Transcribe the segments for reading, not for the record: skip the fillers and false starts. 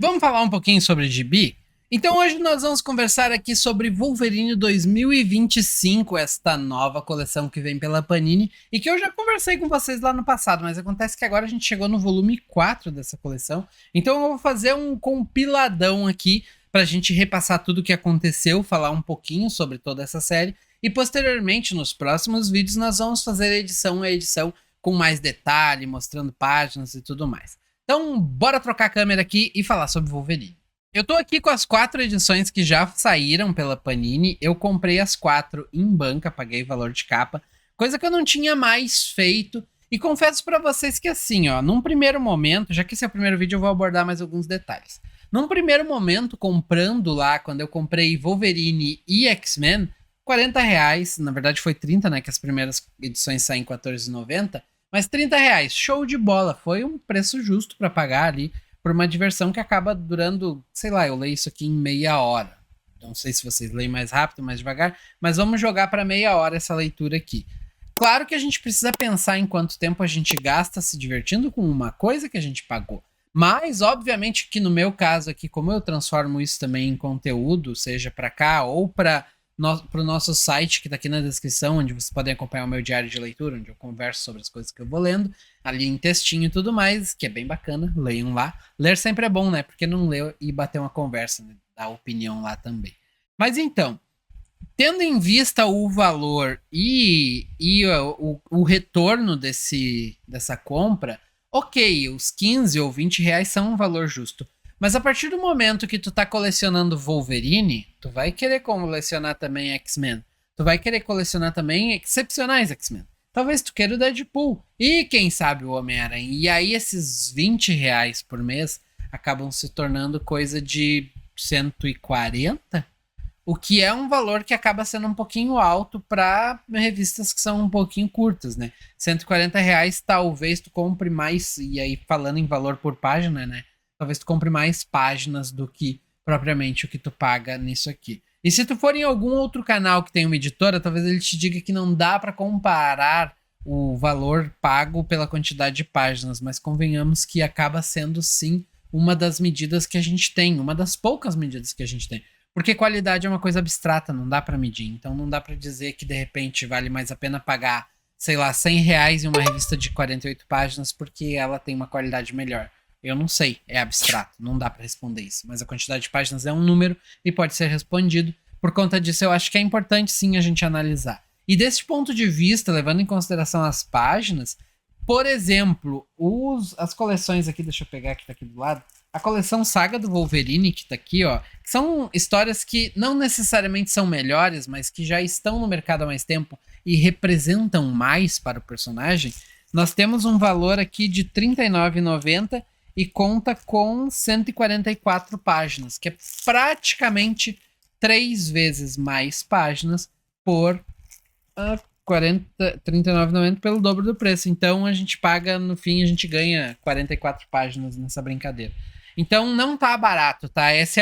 Vamos falar um pouquinho sobre gibi? Então hoje nós vamos conversar aqui sobre Wolverine 2025, esta nova coleção que vem pela Panini e que eu já conversei com vocês lá no passado, mas acontece que agora a gente chegou no volume 4 dessa coleção, então eu vou fazer um compiladão aqui pra gente repassar tudo o que aconteceu, falar um pouquinho sobre toda essa série e posteriormente nos próximos vídeos nós vamos fazer edição a edição com mais detalhe, mostrando páginas e tudo mais. Então, bora trocar a câmera aqui e falar sobre Wolverine. Eu tô aqui com as 4 edições que já saíram pela Panini. Eu comprei as 4 em banca, paguei valor de capa, coisa que eu não tinha mais feito. E confesso pra vocês que assim, ó, num primeiro momento, já que esse é o primeiro vídeo, eu vou abordar mais alguns detalhes. Num primeiro momento, comprando lá, quando eu comprei Wolverine e X-Men, R$40, na verdade foi 30, né, que as primeiras edições saem R$14,90. Mas R$30, show de bola, foi um preço justo para pagar ali por uma diversão que acaba durando, sei lá, eu leio isso aqui em meia hora. Não sei se vocês leem mais rápido, mais devagar, mas vamos jogar para meia hora essa leitura aqui. Claro que a gente precisa pensar em quanto tempo a gente gasta se divertindo com uma coisa que a gente pagou. Mas, obviamente, que no meu caso aqui, como eu transformo isso também em conteúdo, seja para cá ou para o nosso site, que está aqui na descrição, onde vocês podem acompanhar o meu diário de leitura, onde eu converso sobre as coisas que eu vou lendo, ali em textinho e tudo mais, que é bem bacana, leiam lá. Ler sempre é bom, né? Porque não ler e bater uma conversa, né? Dar opinião lá também. Mas então, tendo em vista o valor e o retorno dessa compra, ok, os 15 ou 20 reais são um valor justo. Mas a partir do momento que tu tá colecionando Wolverine, tu vai querer colecionar também X-Men. Tu vai querer colecionar também excepcionais X-Men. Talvez tu queira o Deadpool. E quem sabe o Homem-Aranha. E aí esses 20 reais por mês acabam se tornando coisa de 140? O que é um valor que acaba sendo um pouquinho alto para revistas que são um pouquinho curtas, né? R$140 talvez tu compre mais, e aí falando em valor por página, né? Talvez tu compre mais páginas do que propriamente o que tu paga nisso aqui. E se tu for em algum outro canal que tem uma editora, talvez ele te diga que não dá para comparar o valor pago pela quantidade de páginas, mas convenhamos que acaba sendo sim uma das medidas que a gente tem, uma das poucas medidas que a gente tem. Porque qualidade é uma coisa abstrata, não dá para medir. Então não dá para dizer que de repente vale mais a pena pagar, sei lá, R$100 em uma revista de 48 páginas porque ela tem uma qualidade melhor. Eu não sei, é abstrato, não dá para responder isso. Mas a quantidade de páginas é um número e pode ser respondido. Por conta disso, eu acho que é importante sim a gente analisar. E desse ponto de vista, levando em consideração as páginas, por exemplo, as coleções aqui, deixa eu pegar que tá aqui do lado, a coleção Saga do Wolverine, que tá aqui, ó, que são histórias que não necessariamente são melhores, mas que já estão no mercado há mais tempo e representam mais para o personagem, nós temos um valor aqui de R$39,90 e conta com 144 páginas, que é praticamente 3 vezes mais páginas por R$39,90 pelo dobro do preço. Então a gente paga, no fim, a gente ganha 44 páginas nessa brincadeira. Então não tá barato, tá? Essa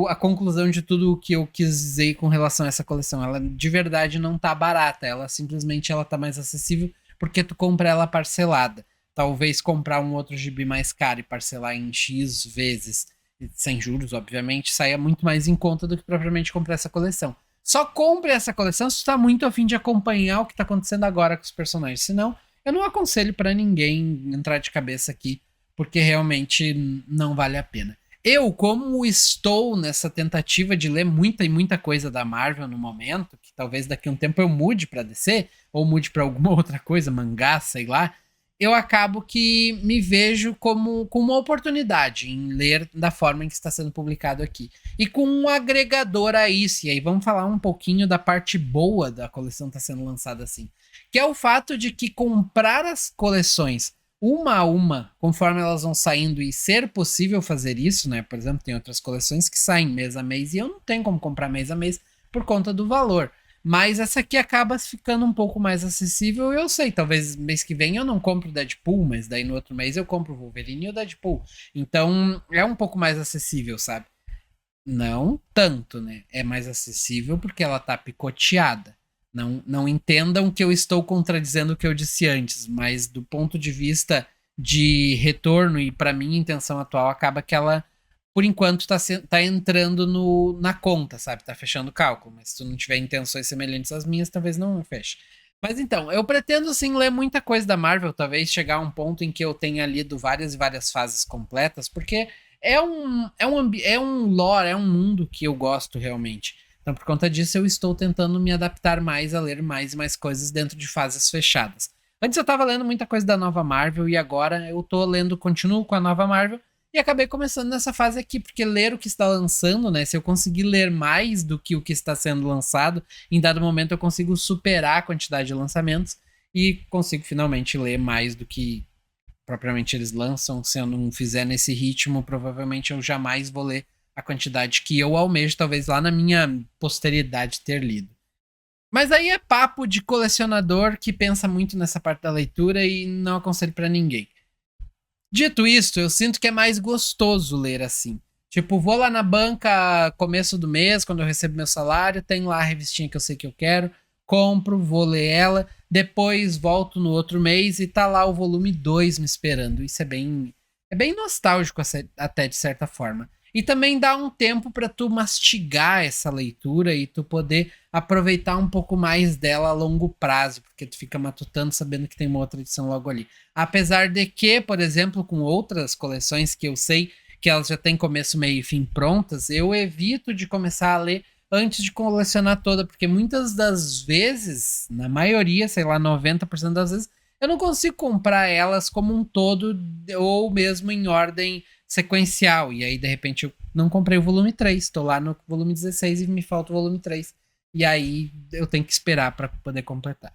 a conclusão de tudo o que eu quis dizer com relação a essa coleção. Ela de verdade não tá barata, ela simplesmente ela tá mais acessível porque tu compra ela parcelada. Talvez comprar um outro gibi mais caro e parcelar em X vezes, sem juros, obviamente, saia muito mais em conta do que propriamente comprar essa coleção. Só compre essa coleção se tu tá muito afim de acompanhar o que tá acontecendo agora com os personagens. Senão, eu não aconselho para ninguém entrar de cabeça aqui, porque realmente não vale a pena. Eu, como estou nessa tentativa de ler muita e muita coisa da Marvel no momento, que talvez daqui a um tempo eu mude pra DC, ou mude pra alguma outra coisa, mangá, sei lá, eu acabo que me vejo como com uma oportunidade em ler da forma em que está sendo publicado aqui. E com um agregador a isso, e aí vamos falar um pouquinho da parte boa da coleção que está sendo lançada assim, que é o fato de que comprar as coleções uma a uma, conforme elas vão saindo e ser possível fazer isso, né? Por exemplo, tem outras coleções que saem mês a mês e eu não tenho como comprar mês a mês por conta do valor. Mas essa aqui acaba ficando um pouco mais acessível. Eu sei, talvez mês que vem eu não compro o Deadpool, mas daí no outro mês eu compro o Wolverine e o Deadpool. Então é um pouco mais acessível, sabe? Não tanto, né? É mais acessível porque ela tá picoteada. Não entendam que eu estou contradizendo o que eu disse antes, mas do ponto de vista de retorno e para minha intenção atual, acaba que ela por enquanto tá entrando na conta, sabe? Tá fechando o cálculo. Mas se tu não tiver intenções semelhantes às minhas, talvez não feche. Mas então, eu pretendo sim ler muita coisa da Marvel, talvez chegar a um ponto em que eu tenha lido várias e várias fases completas, porque é um lore, é um mundo que eu gosto realmente. Então, por conta disso, eu estou tentando me adaptar mais a ler mais e mais coisas dentro de fases fechadas. Antes eu estava lendo muita coisa da nova Marvel e agora eu tô lendo, continuo com a nova Marvel e acabei começando nessa fase aqui, porque ler o que está lançando, né? Se eu conseguir ler mais do que o que está sendo lançado, em dado momento eu consigo superar a quantidade de lançamentos e consigo finalmente ler mais do que propriamente eles lançam. Se eu não fizer nesse ritmo, provavelmente eu jamais vou ler a quantidade que eu almejo, talvez lá na minha posteridade ter lido. Mas aí é papo de colecionador que pensa muito nessa parte da leitura e não aconselho pra ninguém. Dito isto, eu sinto que é mais gostoso ler assim. Tipo, vou lá na banca começo do mês, quando eu recebo meu salário, tem lá a revistinha que eu sei que eu quero, compro, vou ler ela, depois volto no outro mês e tá lá o volume 2 me esperando. Isso é bem nostálgico até de certa forma. E também dá um tempo para tu mastigar essa leitura e tu poder aproveitar um pouco mais dela a longo prazo, porque tu fica matutando sabendo que tem uma outra edição logo ali. Apesar de que, por exemplo, com outras coleções que eu sei que elas já têm começo, meio e fim prontas, eu evito de começar a ler antes de colecionar toda, porque muitas das vezes, na maioria, sei lá, 90% das vezes, eu não consigo comprar elas como um todo ou mesmo em ordem sequencial. E aí, de repente, eu não comprei o volume 3, tô lá no volume 16 e me falta o volume 3. E aí eu tenho que esperar para poder completar.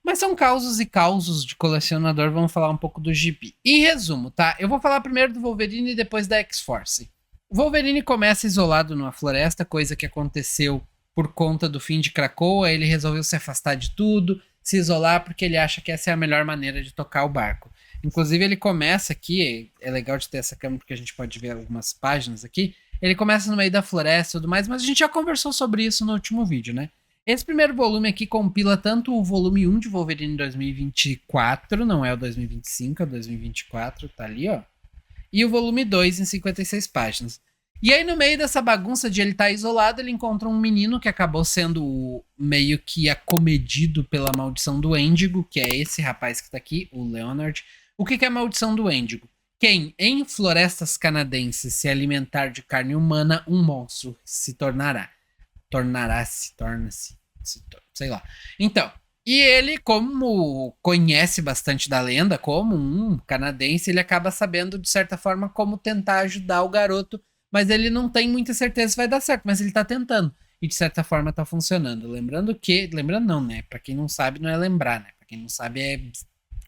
Mas são causos e causos de colecionador, vamos falar um pouco do gibi. Em resumo, tá? Eu vou falar primeiro do Wolverine e depois da X-Force. O Wolverine começa isolado numa floresta, coisa que aconteceu por conta do fim de Krakoa. Ele resolveu se afastar de tudo, se isolar, porque ele acha que essa é a melhor maneira de tocar o barco. Inclusive, ele começa aqui, é legal de ter essa câmera porque a gente pode ver algumas páginas aqui. Ele começa no meio da floresta e tudo mais, mas a gente já conversou sobre isso no último vídeo, né? Esse primeiro volume aqui compila tanto o volume 1 de Wolverine 2024, não é o 2025, é o 2024, tá ali, ó. E o volume 2 em 56 páginas. E aí, no meio dessa bagunça de ele estar isolado, ele encontra um menino que acabou sendo meio que acomedido pela maldição do Índigo, que é esse rapaz que tá aqui, o Leonard. O que é a maldição do Índigo? Quem, em florestas canadenses, se alimentar de carne humana, um monstro se tornará. Torna-se, sei lá. Então, e ele, como conhece bastante da lenda, como um canadense, ele acaba sabendo, de certa forma, como tentar ajudar o garoto, mas ele não tem muita certeza se vai dar certo, mas ele tá tentando. E, de certa forma, tá funcionando. Lembrando não, né? Pra quem não sabe, não é lembrar, né? Pra quem não sabe, é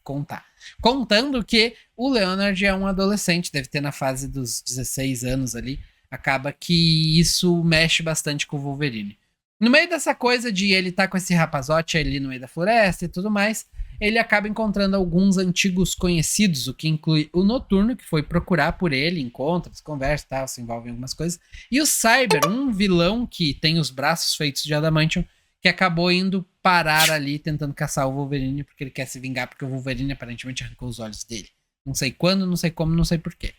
contar. Contando que o Leonard é um adolescente, deve ter na fase dos 16 anos ali, acaba que isso mexe bastante com o Wolverine. No meio dessa coisa de ele estar com esse rapazote ali no meio da floresta e tudo mais, ele acaba encontrando alguns antigos conhecidos, o que inclui o Noturno, que foi procurar por ele, encontra, conversa e tal, se envolve em algumas coisas, e o Cyber, um vilão que tem os braços feitos de adamantium, que acabou indo parar ali tentando caçar o Wolverine, porque ele quer se vingar, porque o Wolverine aparentemente arrancou os olhos dele. Não sei quando, não sei como, não sei porquê.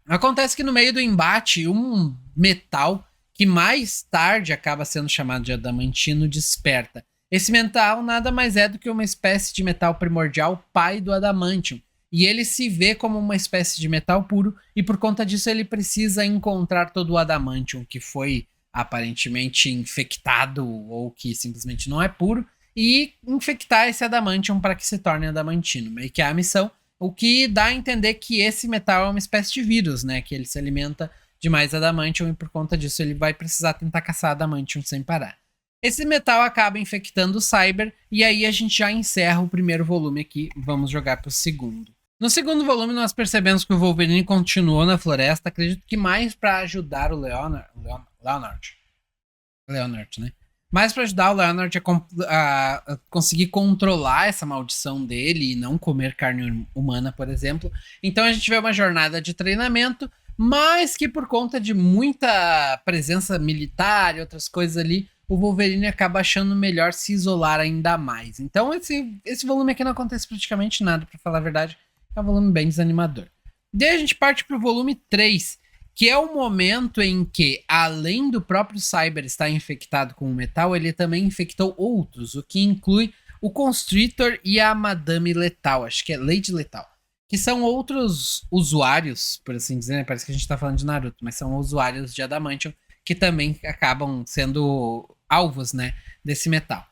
Acontece que no meio do embate, um metal que mais tarde acaba sendo chamado de adamantino desperta. Esse metal nada mais é do que uma espécie de metal primordial pai do adamantium. E ele se vê como uma espécie de metal puro, e por conta disso ele precisa encontrar todo o adamantium que foi aparentemente infectado ou que simplesmente não é puro, e infectar esse adamantium para que se torne adamantino. Meio que é a missão, o que dá a entender que esse metal é uma espécie de vírus, né? Que ele se alimenta de mais adamantium e por conta disso ele vai precisar tentar caçar adamantium sem parar. Esse metal acaba infectando o Cyber e aí a gente já encerra o primeiro volume aqui, vamos jogar para o segundo. No segundo volume nós percebemos que o Wolverine continuou na floresta, acredito que mais para ajudar o Leonard, né? Mais para ajudar o Leonard a conseguir controlar essa maldição dele e não comer carne humana, por exemplo. Então a gente vê uma jornada de treinamento, mas que por conta de muita presença militar e outras coisas ali, o Wolverine acaba achando melhor se isolar ainda mais. Então esse volume aqui não acontece praticamente nada, para falar a verdade. É um volume bem desanimador. Daí a gente parte pro volume 3, que é o momento em que, além do próprio Cyber estar infectado com o metal, ele também infectou outros, o que inclui o Constrictor e a Madame Letal, acho que é Lady Letal, que são outros usuários, por assim dizer, né? Parece que a gente tá falando de Naruto, mas são usuários de Adamantium que também acabam sendo alvos, né, desse metal.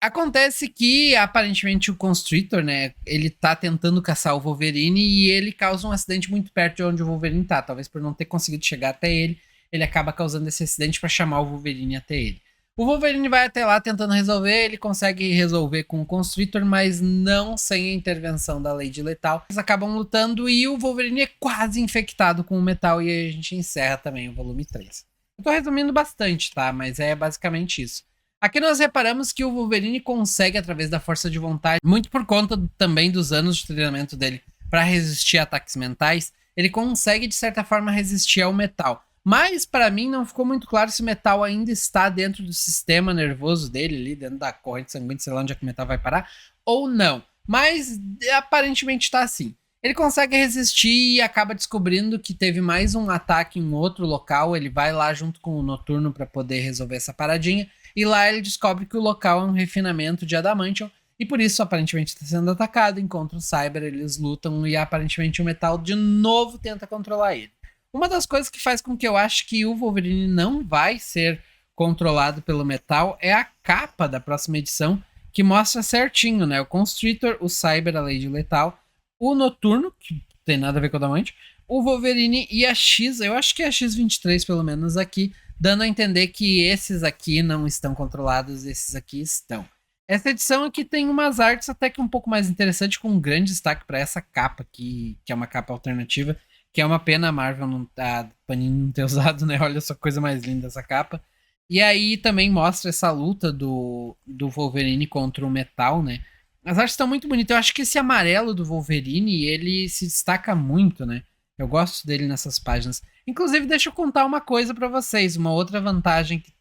Acontece que, aparentemente, o Constrictor, né, ele tá tentando caçar o Wolverine e ele causa um acidente muito perto de onde o Wolverine tá. Talvez por não ter conseguido chegar até ele, ele acaba causando esse acidente para chamar o Wolverine até ele. O Wolverine vai até lá tentando resolver, ele consegue resolver com o Constrictor, mas não sem a intervenção da Lady Letal. Eles acabam lutando e o Wolverine é quase infectado com o metal e aí a gente encerra também o volume 3. Eu tô resumindo bastante, tá? Mas é basicamente isso. Aqui nós reparamos que o Wolverine consegue, através da força de vontade, muito por conta também dos anos de treinamento dele para resistir a ataques mentais, ele consegue, de certa forma, resistir ao metal. Mas, para mim, não ficou muito claro se o metal ainda está dentro do sistema nervoso dele, ali dentro da corrente sanguínea, sei lá onde é que o metal vai parar, ou não. Mas, aparentemente, está assim. Ele consegue resistir e acaba descobrindo que teve mais um ataque em outro local. Ele vai lá junto com o Noturno para poder resolver essa paradinha. E lá ele descobre que o local é um refinamento de Adamantium. E por isso, aparentemente, está sendo atacado. Encontra o Cyber, eles lutam e aparentemente o metal de novo tenta controlar ele. Uma das coisas que faz com que eu ache que o Wolverine não vai ser controlado pelo metal é a capa da próxima edição, que mostra certinho, né? O Constrictor, o Cyber, a Lady Letal, o Noturno, que tem nada a ver com o Adamantium, o Wolverine e a X, eu acho que é a X-23 pelo menos aqui, dando a entender que esses aqui não estão controlados, esses aqui estão. Essa edição aqui tem umas artes até que um pouco mais interessantes, com um grande destaque para essa capa aqui, que é uma capa alternativa, que é uma pena a Marvel, a Panini não ter usado, né? Olha só que coisa mais linda essa capa. E aí também mostra essa luta do Wolverine contra o metal, né? As artes estão muito bonitas. Eu acho que esse amarelo do Wolverine, ele se destaca muito, né? Eu gosto dele nessas páginas. Inclusive, deixa eu contar uma coisa para vocês. Uma outra vantagem que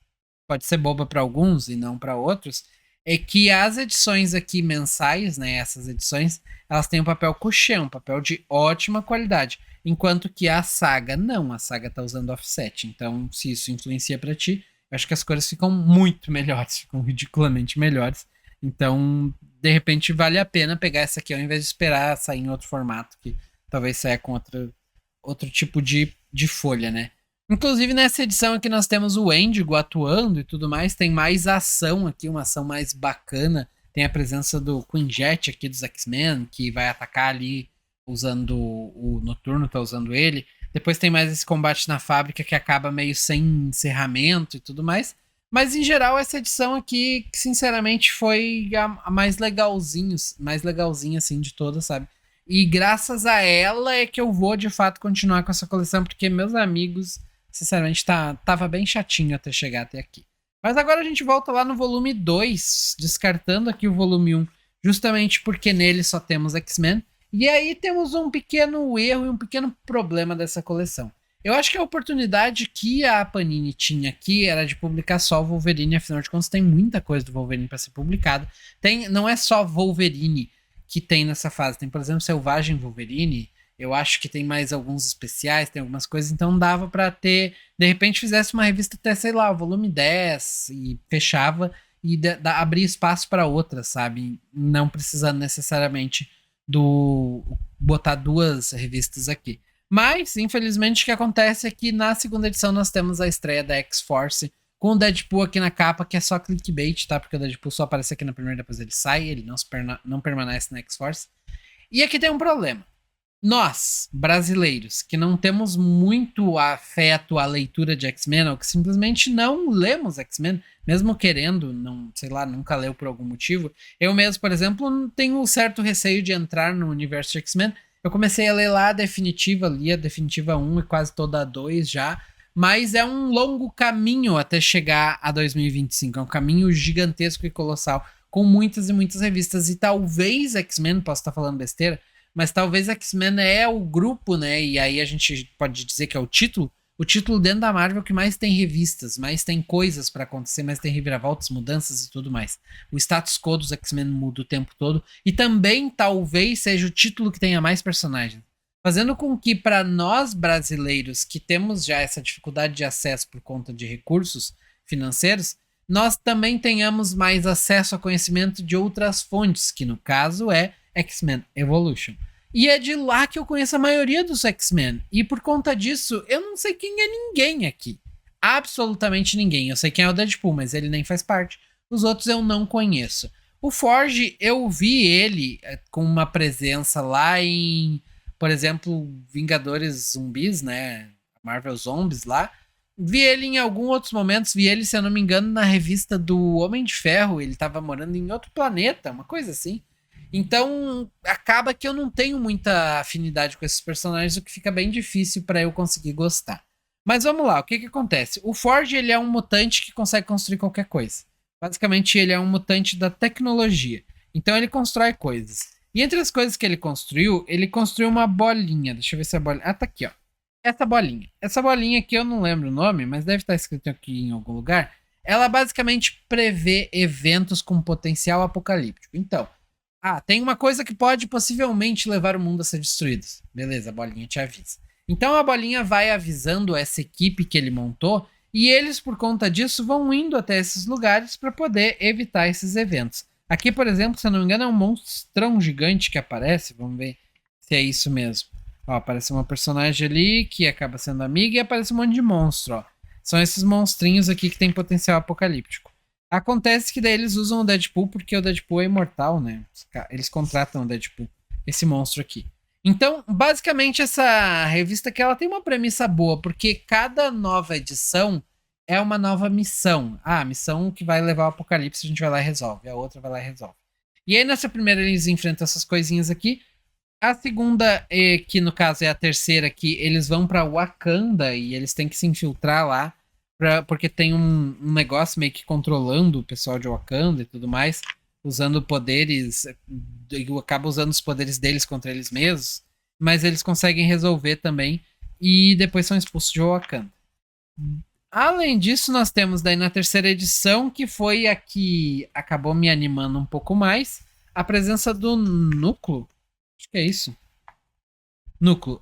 pode ser boba para alguns e não para outros é que as edições aqui mensais, né? Essas edições, elas têm um papel couché, um papel de ótima qualidade. Enquanto que a saga não. A saga tá usando offset. Então, se isso influencia para ti, eu acho que as cores ficam muito melhores. Ficam ridiculamente melhores. Então, de repente, vale a pena pegar essa aqui ao invés de esperar sair em outro formato, que talvez saia com outro tipo de folha, né? Inclusive, nessa edição aqui nós temos o Wendigo atuando e tudo mais. Tem mais ação aqui, uma ação mais bacana. Tem a presença do Quinjet aqui dos X-Men, que vai atacar ali usando o Noturno, tá usando ele. Depois tem mais esse combate na fábrica que acaba meio sem encerramento e tudo mais. Mas, em geral, essa edição aqui, sinceramente, foi a mais legalzinha, assim, de todas, sabe? E graças a ela é que eu vou, de fato, continuar com essa coleção, porque meus amigos, sinceramente, tava bem chatinho até chegar até aqui. Mas agora a gente volta lá no volume 2, descartando aqui o volume 1, justamente porque nele só temos X-Men. E aí temos um pequeno erro e um pequeno problema dessa coleção. Eu acho que a oportunidade que a Panini tinha aqui era de publicar só o Wolverine, afinal de contas tem muita coisa do Wolverine para ser publicado. Não é só Wolverine que tem nessa fase, tem, por exemplo, Selvagem Wolverine, eu acho que tem mais alguns especiais, tem algumas coisas, então dava para ter, de repente fizesse uma revista até, sei lá, o volume 10 e fechava e abria espaço para outras, sabe? Não precisando necessariamente botar duas revistas aqui. Mas, infelizmente, o que acontece é que na segunda edição nós temos a estreia da X-Force com o Deadpool aqui na capa, que é só clickbait, tá? Porque o Deadpool só aparece aqui na primeira, depois ele sai, ele não permanece na X-Force. E aqui tem um problema. Nós, brasileiros, que não temos muito afeto à leitura de X-Men, ou que simplesmente não lemos X-Men, mesmo querendo, não, sei lá, nunca leu por algum motivo. Eu mesmo, por exemplo, tenho um certo receio de entrar no universo de X-Men. Eu comecei a ler lá a Definitiva, li a Definitiva 1 e quase toda a 2 já, mas é um longo caminho até chegar a 2025, é um caminho gigantesco e colossal, com muitas e muitas revistas, e talvez X-Men, posso estar falando besteira, mas talvez X-Men é o grupo, né, e aí a gente pode dizer que é o título dentro da Marvel que mais tem revistas, mais tem coisas para acontecer, mais tem reviravoltas, mudanças e tudo mais. O status quo dos X-Men muda o tempo todo, e também talvez seja o título que tenha mais personagens. fazendo com que para nós brasileiros que temos já essa dificuldade de acesso por conta de recursos financeiros, nós também tenhamos mais acesso a conhecimento de outras fontes, que no caso é X-Men Evolution. E é de lá que eu conheço a maioria dos X-Men. E por conta disso, eu não sei quem é ninguém aqui. Absolutamente ninguém. Eu sei quem é o Deadpool, mas ele nem faz parte. Os outros eu não conheço. O Forge, eu vi ele com uma presença lá em, por exemplo, Vingadores Zumbis, né? Marvel Zombies lá. Vi ele em alguns outros momentos. Vi ele, se eu não me engano, na revista do Homem de Ferro. Ele tava morando em outro planeta, uma coisa assim. Então, acaba que eu não tenho muita afinidade com esses personagens, o que fica bem difícil para eu conseguir gostar. Mas vamos lá, o que acontece? O Forge, ele é um mutante que consegue construir qualquer coisa. Basicamente, ele é um mutante da tecnologia. Então, ele constrói coisas. E entre as coisas que ele construiu uma bolinha. Deixa eu ver se é a bolinha... Ah, tá aqui, ó. Essa bolinha. Essa bolinha aqui eu não lembro o nome, mas deve estar escrito aqui em algum lugar. Ela basicamente prevê eventos com potencial apocalíptico. Então, tem uma coisa que pode possivelmente levar o mundo a ser destruído. Beleza, a bolinha te avisa. Então a bolinha vai avisando essa equipe que ele montou e eles, por conta disso, vão indo até esses lugares para poder evitar esses eventos. Aqui, por exemplo, se eu não me engano, é um monstrão gigante que aparece. Vamos ver se é isso mesmo. Ó, aparece uma personagem ali que acaba sendo amiga e aparece um monte de monstro. Ó. São esses monstrinhos aqui que tem potencial apocalíptico. Acontece que daí eles usam o Deadpool porque o Deadpool é imortal, né? Eles contratam o Deadpool, esse monstro aqui. Então, basicamente, essa revista aqui ela tem uma premissa boa, porque cada nova edição é uma nova missão. A missão que vai levar ao apocalipse, a gente vai lá e resolve. A outra vai lá e resolve. E aí, nessa primeira, eles enfrentam essas coisinhas aqui. A segunda, que no caso é a terceira aqui, eles vão pra Wakanda e eles têm que se infiltrar lá. Porque tem um negócio meio que controlando o pessoal de Wakanda e tudo mais, usando poderes, acaba usando os poderes deles contra eles mesmos, mas eles conseguem resolver também e depois são expulsos de Wakanda. Além disso, nós temos daí na terceira edição, que foi a que acabou me animando um pouco mais, a presença do Núcleo. Acho que é isso. Núcleo,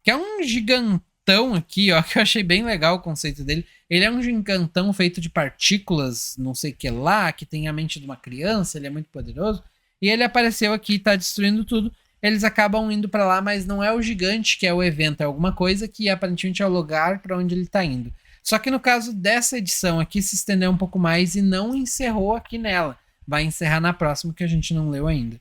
que é um gigantão aqui, ó, que eu achei bem legal o conceito dele. Ele é um gigantão feito de partículas, não sei o que lá, que tem a mente de uma criança, ele é muito poderoso. E ele apareceu aqui e tá destruindo tudo. Eles acabam indo para lá, mas não é o gigante que é o evento, é alguma coisa que aparentemente é o lugar para onde ele tá indo. Só que no caso dessa edição aqui se estendeu um pouco mais e não encerrou aqui nela. Vai encerrar na próxima, que a gente não leu ainda.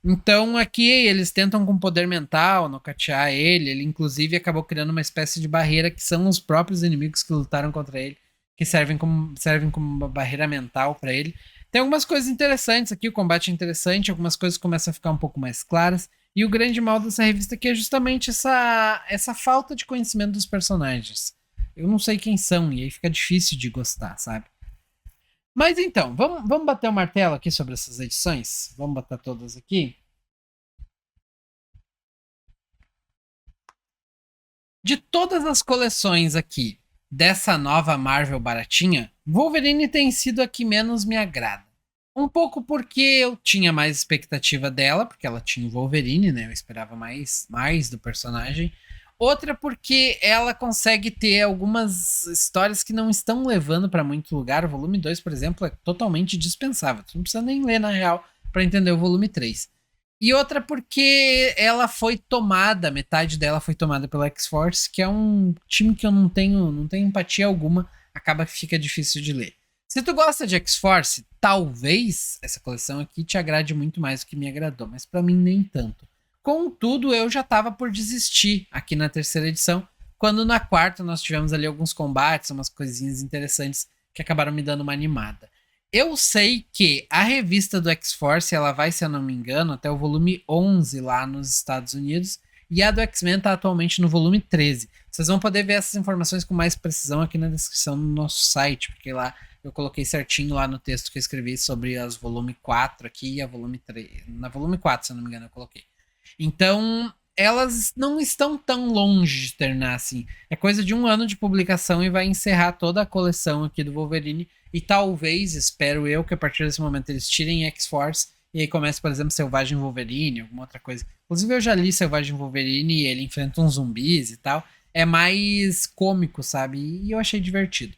Então aqui eles tentam com poder mental nocautear ele. Ele inclusive acabou criando uma espécie de barreira que são os próprios inimigos que lutaram contra ele, que servem como uma barreira mental para ele. Tem algumas coisas interessantes aqui, o combate é interessante, algumas coisas começam a ficar um pouco mais claras. E o grande mal dessa revista aqui é justamente essa falta de conhecimento dos personagens. Eu não sei quem são e aí fica difícil de gostar, sabe? Mas então, vamos bater o martelo aqui sobre essas edições? Vamos botar todas aqui? De todas as coleções aqui, dessa nova Marvel baratinha, Wolverine tem sido a que menos me agrada. Um pouco porque eu tinha mais expectativa dela, porque ela tinha o Wolverine, né? Eu esperava mais do personagem. Outra porque ela consegue ter algumas histórias que não estão levando para muito lugar. O volume 2, por exemplo, é totalmente dispensável. Tu não precisa nem ler, na real, para entender o volume 3. E outra porque ela foi tomada, metade dela foi tomada pela X-Force, que é um time que eu não tenho empatia alguma, acaba que fica difícil de ler. Se tu gosta de X-Force, talvez essa coleção aqui te agrade muito mais do que me agradou, mas para mim nem tanto. Contudo, eu já estava por desistir aqui na terceira edição, quando na quarta nós tivemos ali alguns combates, umas coisinhas interessantes que acabaram me dando uma animada. Eu sei que a revista do X-Force, ela vai, se eu não me engano, até o volume 11 lá nos Estados Unidos, e a do X-Men está atualmente no volume 13. Vocês vão poder ver essas informações com mais precisão aqui na descrição do nosso site, porque lá eu coloquei certinho lá no texto que eu escrevi sobre as volume 4 aqui e a volume 3. Na volume 4, se eu não me engano, eu coloquei. Então, elas não estão tão longe de terminar assim. É coisa de 1 ano de publicação e vai encerrar toda a coleção aqui do Wolverine. E talvez, espero eu, que a partir desse momento eles tirem X-Force e aí começa, por exemplo, Selvagem Wolverine, alguma outra coisa. Inclusive eu já li Selvagem Wolverine e ele enfrenta uns zumbis e tal. É mais cômico, sabe? E eu achei divertido.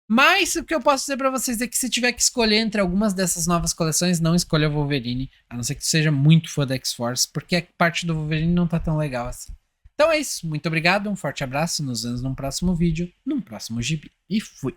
Mas o que eu posso dizer pra vocês é que se tiver que escolher entre algumas dessas novas coleções, não escolha o Wolverine, a não ser que seja muito fã da X-Force, porque a parte do Wolverine não tá tão legal assim. Então é isso, muito obrigado, um forte abraço, nos vemos num próximo vídeo, num próximo gibi. E fui!